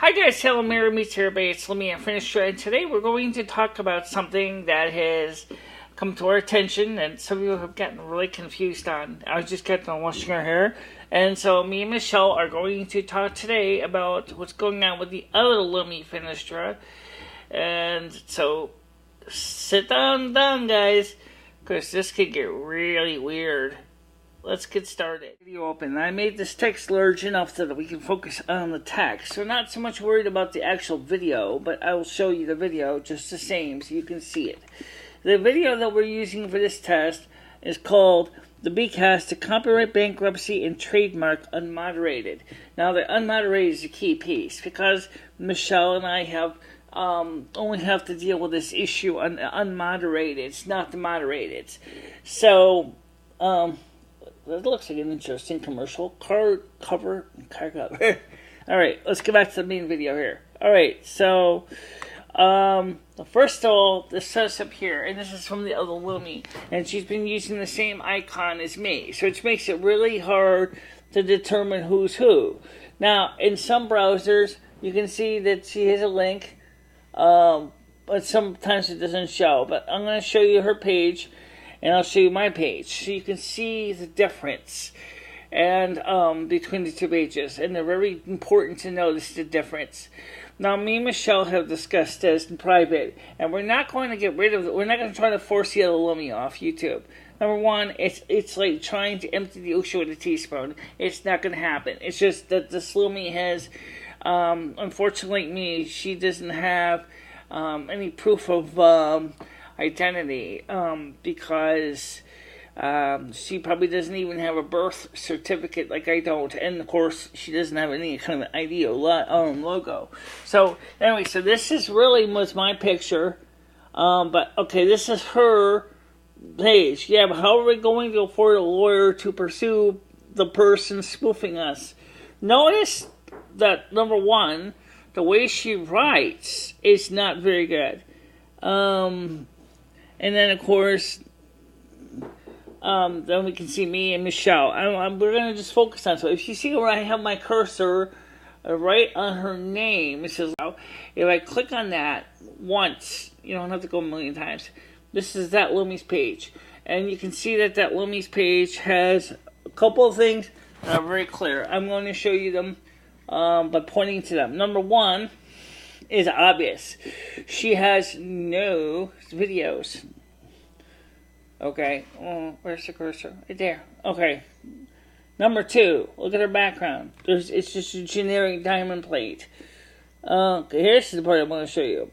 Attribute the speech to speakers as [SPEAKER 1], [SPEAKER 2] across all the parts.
[SPEAKER 1] Hi guys, hello, Mary meets everybody. It's Lumis and Finisher, and today we're going to talk about something that has come to our attention and some of you have gotten really confused on. I was just getting on washing our hair, and so me and Michelle are going to talk today about what's going on with the other Lumis Finisher. And so sit down guys, because this could get really weird. Let's get started. Video open. I made this text large enough that we can focus on the text. So not so much worried about the actual video, but I will show you the video just the same so you can see it. The video that we're using for this test is called the bcast to Copyright Bankruptcy and Trademark Unmoderated. Now the unmoderated is a key piece because Michelle and I have only have to deal with this issue on unmoderated. It's not the moderated. So that looks like an interesting commercial. Car cover. Alright, let's get back to the main video here. Alright, so first of all, this says up here, and this is from the other Lumis, and she's been using the same icon as me, so which makes it really hard to determine who's who. Now, in some browsers, you can see that she has a link, but sometimes it doesn't show. But I'm going to show you her page, and I'll show you my page, so you can see the difference and between the two pages. And they're very important to notice the difference. Now, me and Michelle have discussed this in private, and we're not going to get rid of it. We're not going to try to force the other Lumis off YouTube. Number one, it's like trying to empty the ocean with a teaspoon. It's not going to happen. It's just that this Lumis has, unfortunately, me, she doesn't have any proof of identity because she probably doesn't even have a birth certificate like I don't, and of course she doesn't have any kind of ID or logo. So anyway, so this is really was my picture, but okay, this is her page. Yeah, but how are we going to afford a lawyer to pursue the person spoofing us? Notice that number one, the way she writes is not very good. And then, of course, then we can see me and Michelle. We're going to just focus on. So if you see where I have my cursor right on her name, it says, if I click on that once, you don't have to go a million times. This is that Lumis page. And you can see that that Lumis page has a couple of things that are very clear. I'm going to show you them by pointing to them. Number one is obvious. She has no videos. Okay. Oh, where's the cursor? Right there. Okay. Number two, look at her background. It's just a generic diamond plate. Okay, here's the part I want to show you.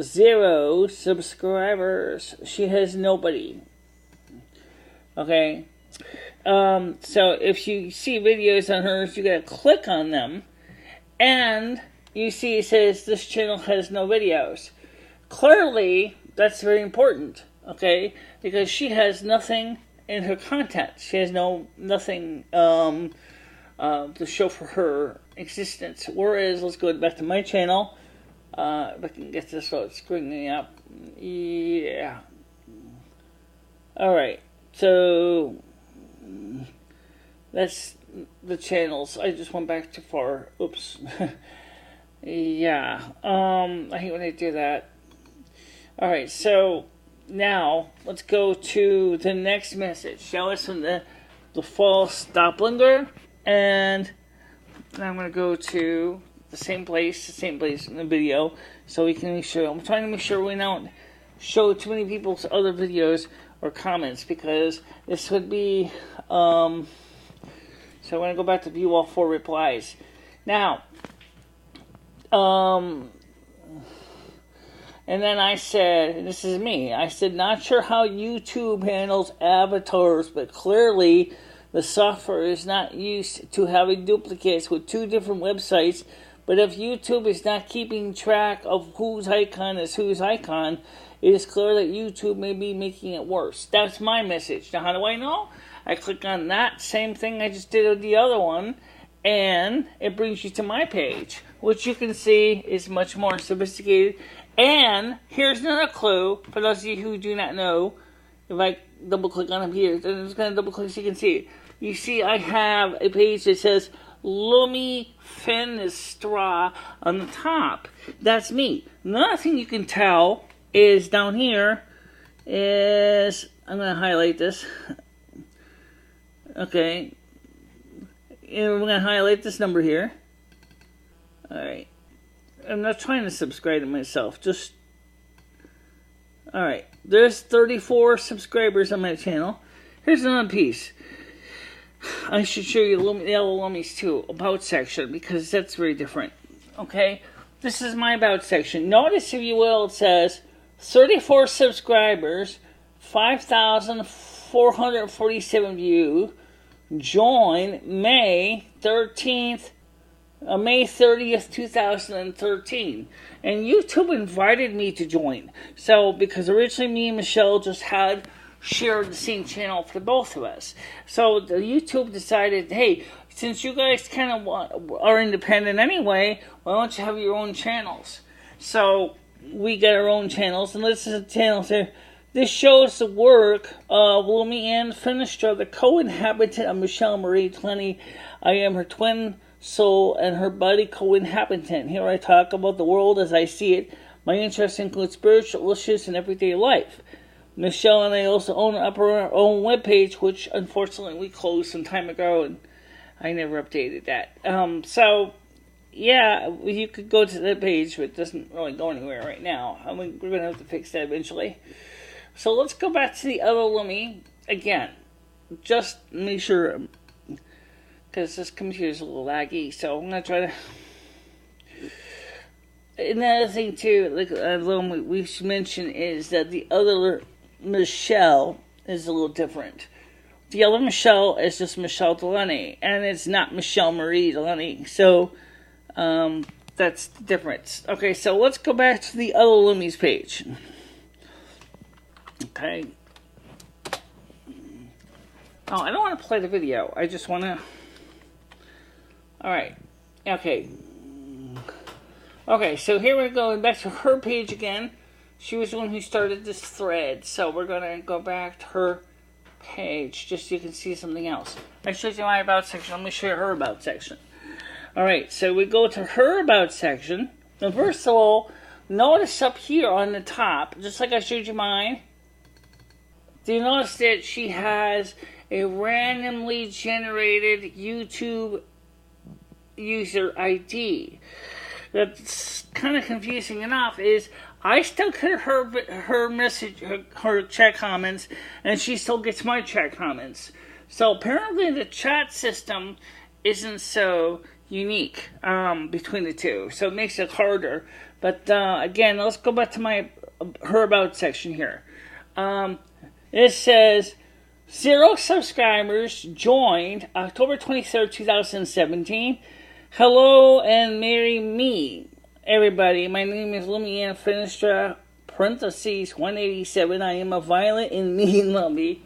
[SPEAKER 1] 0 subscribers. She has nobody. Okay. So if you see videos on hers, you gotta click on them. And you see it says this channel has no videos. Clearly, that's very important, okay? Because she has nothing in her content. She has nothing to show for her existence. Whereas, let's go back to my channel. If I can get this so it's screening up. Yeah. Alright, so that's the channels. I just went back too far. Oops. Yeah. I hate when I do that. Alright, so now let's go to the next message. That was from the false Doppler, and I'm going to go to the same place in the video, so we can make sure. I'm trying to make sure we don't show too many people's other videos or comments, because this would be so I'm going to go back to view all 4 replies. Now, and then I said, this is me, I said, not sure how YouTube handles avatars, but clearly the software is not used to having duplicates with 2 different websites. But if YouTube is not keeping track of whose icon is whose icon, it is clear that YouTube may be making it worse. That's my message. Now, how do I know? I click on that same thing I just did with the other one, and it brings you to my page, which you can see is much more sophisticated. And here's another clue for those of you who do not know. If I double click on it here, then it's going to double click so you can see it. You see I have a page that says Lumi Finistra on the top. That's me. Another thing you can tell is down here is, I'm going to highlight this. Okay. And we're going to highlight this number here. Alright. I'm not trying to subscribe to myself. Just, alright. There's 34 subscribers on my channel. Here's another piece. I should show you the yellow Lumis too, about section, because that's very different. Okay? This is my about section. Notice, if you will, it says 34 subscribers, 5,447 views, join May 13th, May 30th, 2013. And YouTube invited me to join. So, because originally me and Michelle just had shared the same channel for both of us. So the YouTube decided, hey, since you guys kind of are independent anyway, why don't you have your own channels? So we got our own channels, and this is a channel here. This shows the work of Lumi Finistra, the co-inhabitant of MicheleMarieDalene. I am her twin soul and her buddy co-inhabitant. Here I talk about the world as I see it. My interests include spiritual issues and everyday life. Michelle and I also own our own webpage, which unfortunately we closed some time ago, and I never updated that. So, yeah, you could go to that page, but it doesn't really go anywhere right now. I mean, we're going to have to fix that eventually. So let's go back to the other Lumi again. Just make sure, because this computer's a little laggy, so I'm going to try to... Another thing, too, like we should mention, is that the other Michelle is a little different. The other Michelle is just MicheleDalene, and it's not MicheleMarieDalene. So, that's the difference. Okay, so let's go back to the other Lumis page. Okay. Oh, I don't want to play the video. I just want to... Alright. Okay. Okay, so here we're going back to her page again. She was the one who started this thread, so we're going to go back to her page just so you can see something else. I showed you my about section. Let me show you her about section. Alright, so we go to her about section. And first of all, notice up here on the top, just like I showed you mine, do you notice that she has a randomly generated YouTube user ID? That's kind of confusing enough. Is I still get her message, her chat comments, and she still gets my chat comments. So apparently the chat system isn't so unique between the two, so it makes it harder. But again, let's go back to her about section here. It says 0 subscribers joined October 23rd, 2017. Hello and marry me, everybody. My name is Lumi Finistra, parentheses 187. I am a violent and mean Lumi.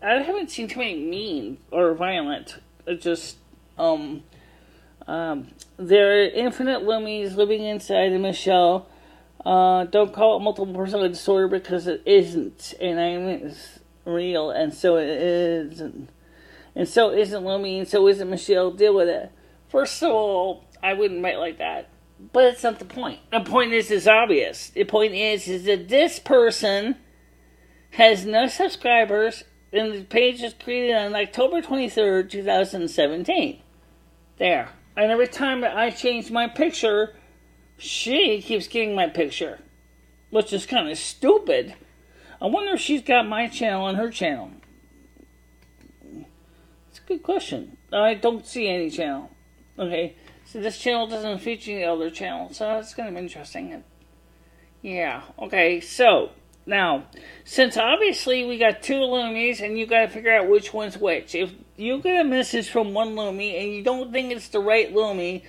[SPEAKER 1] I haven't seen too many mean or violent. It's just, there are infinite Lumis living inside of Michelle. Don't call it multiple personality disorder because it isn't, and I am real, and so it isn't. And so isn't Lumi, and so isn't Michelle. Deal with it. First of all, I wouldn't write like that. But it's not the point. The point is obvious. The point is that this person has no subscribers, and the page is created on October 23rd, 2017. There. And every time I change my picture, she keeps getting my picture. Which is kind of stupid. I wonder if she's got my channel on her channel. It's a good question. I don't see any channel. Okay, so this channel doesn't feature the other channel, so that's going to be interesting. Yeah, okay, so, now, since obviously we got 2 Lumis, and you got to figure out which one's which. If you get a message from one Lumi, and you don't think it's the right Lumi,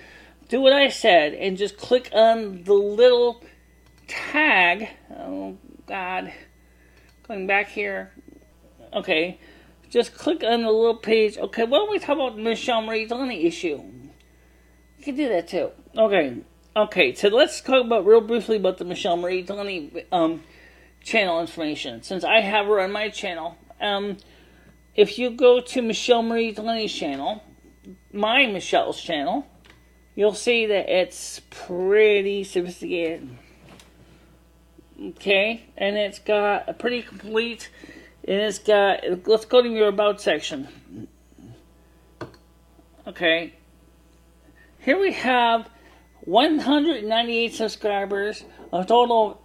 [SPEAKER 1] do what I said, and just click on the little tag. Oh, God. Going back here. Okay, just click on the little page. Okay, why don't we talk about the MicheleMarieDalene issue? You can do that too. Okay, so let's talk about real briefly about the MicheleMarieDalene channel information. Since I have her on my channel, if you go to MicheleMarieDalene's channel, my Michelle's channel, you'll see that it's pretty sophisticated. Okay, and it's got a pretty complete, and it's got, let's go to your about section. Okay, here we have 198 subscribers, a total of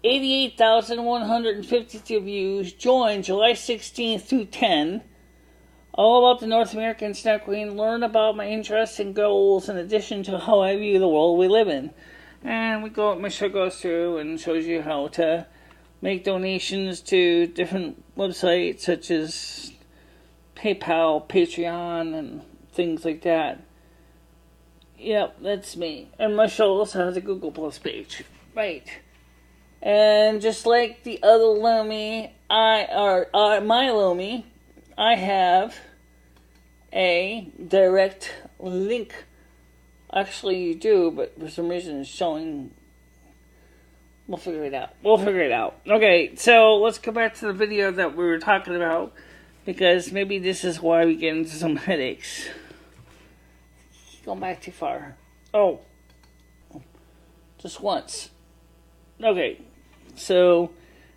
[SPEAKER 1] 88,152 views, joined July 16th through 10. All about the North American Snow Queen, learn about my interests and goals in addition to how I view the world we live in. And Michelle goes through and shows you how to make donations to different websites such as PayPal, Patreon, and things like that. Yep, that's me. And Michelle also has a Google Plus page. Right. And just like the other Lumi, my Lumi, I have a direct link. Actually, you do, but for some reason it's showing. We'll figure it out. Okay, so let's go back to the video that we were talking about, because maybe this is why we get into some headaches. Going back too far. Oh. Just once. Okay, so,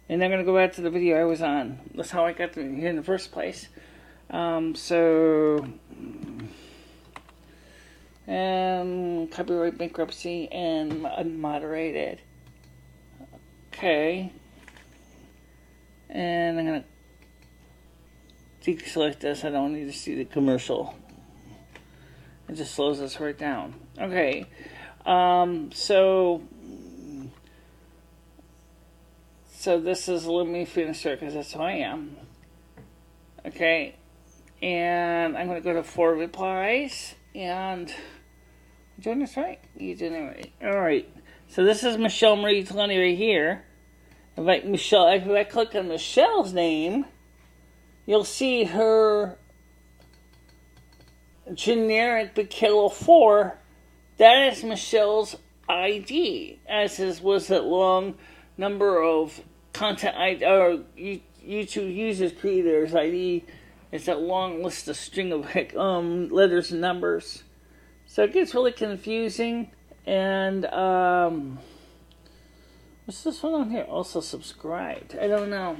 [SPEAKER 1] and I'm going to go back to the video I was on. That's how I got here in the first place. Copyright bankruptcy and unmoderated. Okay. And I'm going to deselect this. I don't need to see the commercial. It just slows us right down. Okay. So this is let me finish there because that's who I am. Okay. And I'm going to go to 4 replies. And I'm doing this right? You doing it right. Alright. So this is MicheleMarieDalene right here. If I click on Michelle's name, you'll see her generic Bikilo 4. That is Michelle's ID. As was that long number of content or YouTube users creators ID. It's that long list of string of letters and numbers. So it gets really confusing. And what's this one on here? Also subscribed. I don't know.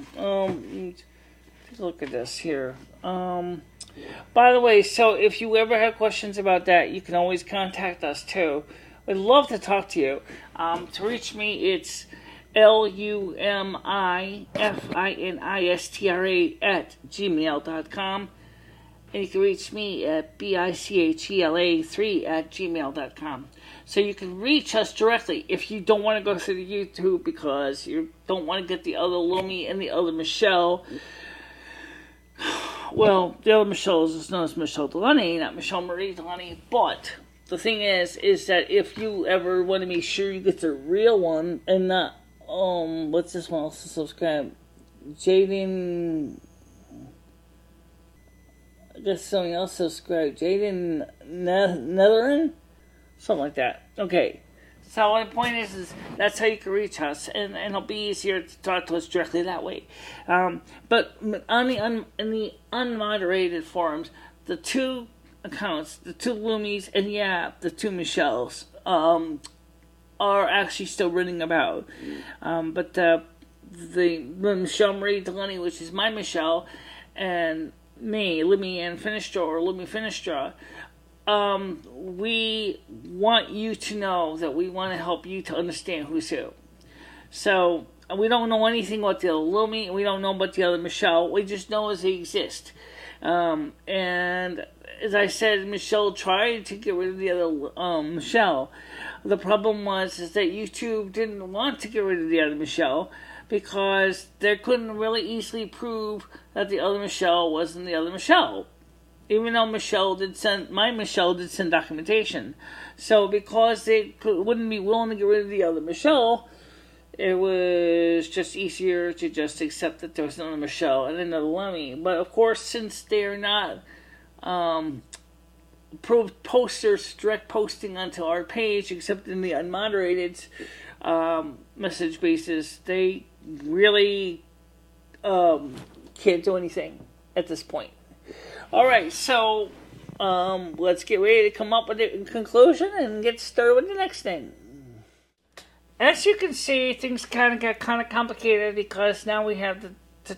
[SPEAKER 1] Take a look at this here. By the way, so if you ever have questions about that, you can always contact us too. We'd love to talk to you. To reach me, it's LUMIFINISTRA@gmail.com. And you can reach me at BICHELA3@gmail.com. So you can reach us directly if you don't want to go through the YouTube because you don't want to get the other Lumi and the other Michelle. Well, the other Michelle is known as MicheleDalene, not MicheleMarieDalene. But the thing is that if you ever want to make sure you get the real one and not, what's this one? Also subscribe. Jaden, I guess something else subscribed. Jaden Netherin? Something like that. Okay. So my point is that's how you can reach us, and it'll be easier to talk to us directly that way. But in the unmoderated forums, the 2 accounts, the 2 Lumis, and the 2 Michelles are actually still running about. But the MicheleMarieDalene, which is my Michelle, and me, Lumi and Finistra, or Lumi Finistra, we want you to know that we want to help you to understand who's who. So, we don't know anything about the other Lumi, we don't know about the other Michelle, we just know as they exist. And as I said, Michelle tried to get rid of the other Michelle. The problem was that YouTube didn't want to get rid of the other Michelle because they couldn't really easily prove that the other Michelle wasn't the other Michelle. Even though my Michelle did send documentation. So because they wouldn't be willing to get rid of the other Michelle, it was just easier to just accept that there was another Michelle and another Lumi. But of course, since they're not approved posters, direct posting onto our page, except in the unmoderated message basis, they really can't do anything at this point. Alright, so let's get ready to come up with a conclusion and get started with the next thing. As you can see, things got kind of complicated because now we have the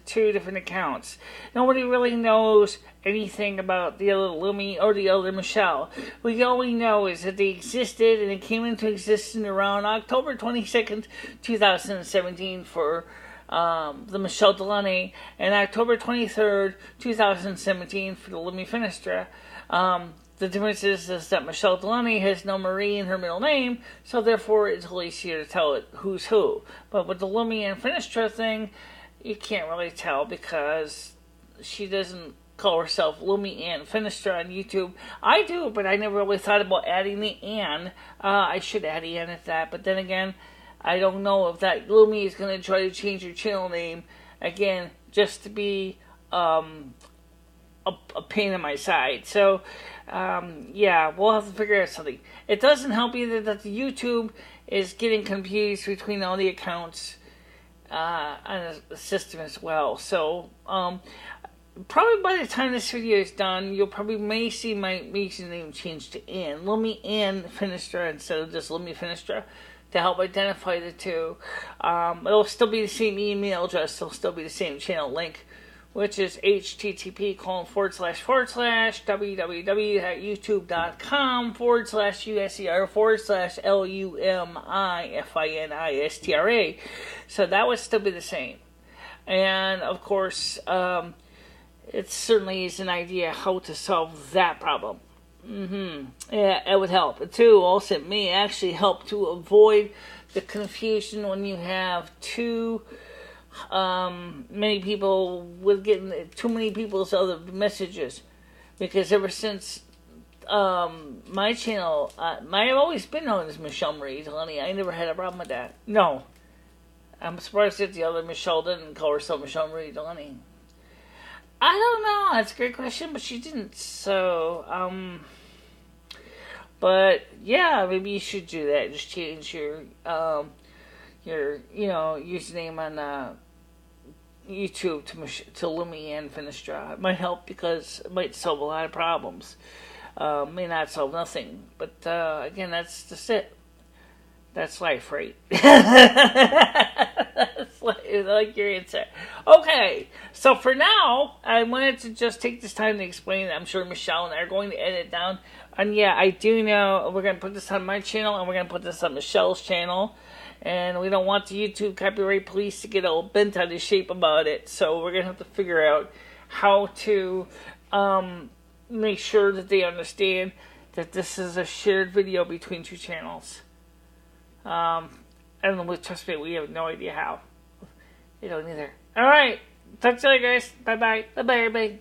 [SPEAKER 1] two different accounts. Nobody really knows anything about the other Lumi or the other Michelle. We only know is that they existed, and it came into existence around October 22nd, 2017 for the MicheleDalene, and October 23rd, 2017 for the Lumi Finestra. The difference is that MicheleDalene has no Marie in her middle name, so therefore it's a little easier to tell it who's who. But with the Lumi and Finestra thing, you can't really tell because she doesn't call herself Lumi and Finestra on YouTube. I do, but I never really thought about adding the "and." I should add the "and" at that, but then again, I don't know if that Lumi is going to try to change her channel name again just to be a pain in my side. So, yeah, we'll have to figure out something. It doesn't help either that the YouTube is getting confused between all the accounts on the system as well. So, probably by the time this video is done, you'll probably may see my username change to "and" Lumi and Finestra instead of just Lumi Finestra to help identify the two. It'll still be the same email address. It'll still be the same channel link, which is http://www.youtube.com/user/LUMIFINISTRA. So that would still be the same. And of course, it certainly is an idea how to solve that problem. Yeah, it would help. It too also may actually help to avoid the confusion when you have many people with getting too many people's other messages, because ever since my channel, I've always been known as MicheleMarieDalene. I never had a problem with that. No, I'm surprised that the other Michelle didn't call herself MicheleMarieDalene. I don't know. That's a great question, but she didn't. So, but yeah, maybe you should do that. Just change your username on YouTube to Lumi and Finestra. It might help because it might solve a lot of problems. May not solve nothing, but again, that's just it. That's life, right? That's like your answer. Okay, so for now, I wanted to just take this time to explain that I'm sure Michelle and I are going to edit down. And yeah, I do know we're going to put this on my channel, and we're going to put this on Michelle's channel. And we don't want the YouTube copyright police to get all bent out of shape about it. So we're going to have to figure out how to make sure that they understand that this is a shared video between two channels. And trust me, we have no idea how. You don't either. Alright, talk to you later, guys. Bye-bye. Bye-bye, everybody.